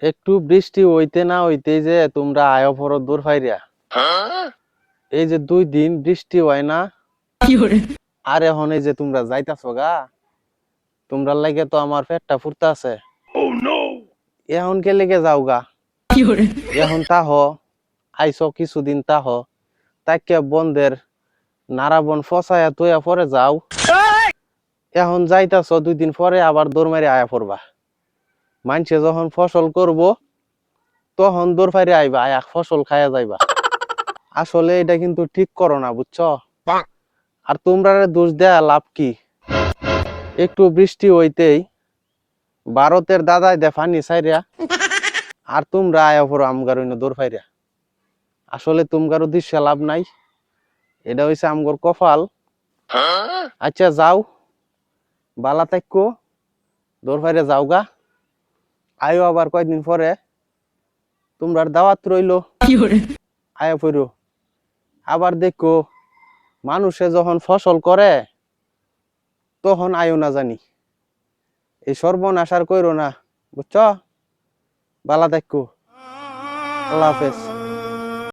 একটু বৃষ্টি হইতে না হইতে যে তোমরা আয় পড়ো দূর ফাইরিয়া। এই যে 2 দিন বৃষ্টি হয় না, আর এখন এই যে তোমরা যাইতাছো গা, তোমরা লাগে তো আমার পেটটা ফুরতা আছে। এখন কে লেগে যাও গা? এখন তাহ আইসো কিছুদিন তাকে বন্ধের নারাবন ফসায়া তুইয়া পরে যাও। এখন যাইতাছো 2 দিন পরে আবার দৌড় মারি আয়া পড়বা। মানুষে যখন ফসল করব তখন দৌড় ফাইরে আইবা, আয়া ফসল খায়া যাইবা। আসলে এটা কিন্তু ঠিক করো না, বুঝছো? আর তোমরা দোষ দেয়া লাভ কি? একটু বৃষ্টি হইতেই ভারতের দাদাই দে ফানি সাইরা, আর তোমরা আয়া পড়ো আমগার দৌড় ফাইরা। আসলে তোমগারও দিশা লাভ নাই, এটা হইছে আমগর কপাল। আচ্ছা যাও, বালা তাইকো, দৌড় ফাইরে যাও গা। আয়ো আবার কয়দিন পরে, তোমরার দাওয়াত রইলো, আয়া পড়ো। আবার দেখো মানুষে যখন ফসল করে তখন আয়ো না জানি। এই সর্বনাশ আর কইরো না, বুঝছো? বালা দেখো। আল্লাহ হাফেজ।